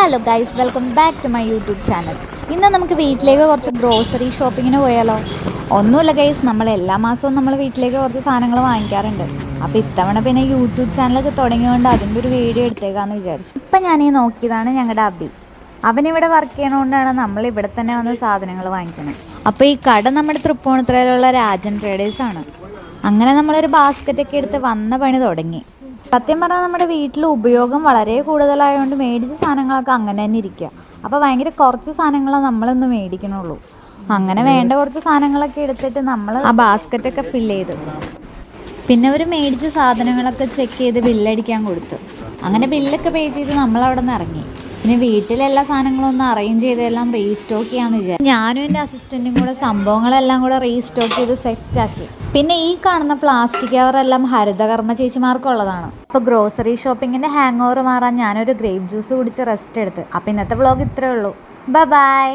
Hello guys, welcome back to my YouTube channel. ഇന്ന് നമുക്ക് വീട്ടിലേക്ക് കുറച്ച് ഗ്രോസറി ഷോപ്പിങ്ങിന് പോയാലോ? ഒന്നുമില്ല ഗൈസ്, നമ്മൾ എല്ലാ മാസവും നമ്മൾ വീട്ടിലേക്ക് കുറച്ച് സാധനങ്ങൾ വാങ്ങിക്കാറുണ്ട്. അപ്പോൾ ഇത്തവണ പിന്നെ യൂട്യൂബ് ചാനലൊക്കെ തുടങ്ങിയതുകൊണ്ട് അതിൻ്റെ ഒരു വീഡിയോ എടുത്തേക്കാന്ന് വിചാരിച്ചു. ഇപ്പം ഞാൻ ഈ നോക്കിയതാണ് ഞങ്ങളുടെ അബി. അവനിവിടെ വർക്ക് ചെയ്യണതുകൊണ്ടാണ് നമ്മൾ ഇവിടെ തന്നെ വന്ന് സാധനങ്ങൾ വാങ്ങിക്കുന്നത്. അപ്പോൾ ഈ കട നമ്മുടെ തൃപ്പൂണിത്തുറയിലുള്ള രാജൻ ട്രേഡേഴ്സാണ്. അങ്ങനെ നമ്മളൊരു ബാസ്ക്കറ്റൊക്കെ എടുത്ത് വന്ന പണി തുടങ്ങി. സത്യം പറഞ്ഞാൽ നമ്മുടെ വീട്ടിൽ ഉപയോഗം വളരെ കൂടുതലായതുകൊണ്ട് മേടിച്ച സാധനങ്ങളൊക്കെ അങ്ങനെ തന്നെ ഇരിക്കുക. അപ്പോൾ ഭയങ്കര കുറച്ച് സാധനങ്ങളെ നമ്മളിന്ന് മേടിക്കണുള്ളൂ. അങ്ങനെ വേണ്ട കുറച്ച് സാധനങ്ങളൊക്കെ എടുത്തിട്ട് നമ്മൾ ആ ബാസ്ക്കറ്റൊക്കെ ഫില്ല് ചെയ്തു. പിന്നെ ഒരു മേടിച്ച സാധനങ്ങളൊക്കെ ചെക്ക് ചെയ്ത് ബില്ലടിക്കാൻ കൊടുത്തു. അങ്ങനെ ബില്ലൊക്കെ പേ ചെയ്ത് നമ്മളവിടെ നിന്ന് ഇറങ്ങി. പിന്നെ വീട്ടിലെല്ലാ സാധനങ്ങളും ഒന്ന് അറേഞ്ച് ചെയ്തെല്ലാം റീസ്റ്റോക്ക് ചെയ്യാമെന്ന് വിചാരിച്ചു. ഞാനും എൻ്റെ അസിസ്റ്റൻറ്റും കൂടെ സംഭവങ്ങളെല്ലാം കൂടെ റീസ്റ്റോക്ക് ചെയ്ത് സെറ്റാക്കി. പിന്നെ ഈ കാണുന്ന പ്ലാസ്റ്റിക് കവറെല്ലാം ഹരിതകർമ്മ ചേച്ചിമാർക്കുള്ളതാണ്. അപ്പോൾ ഗ്രോസറി ഷോപ്പിങ്ങിൻ്റെ ഹാങ് ഓവർ മാറാൻ ഞാനൊരു ഗ്രേപ്പ് ജ്യൂസ് കുടിച്ച് റെസ്റ്റ് എടുത്ത്. അപ്പോൾ ഇന്നത്തെ വ്ളോഗ് ഇത്രയേ ഉള്ളൂ. ബൈ.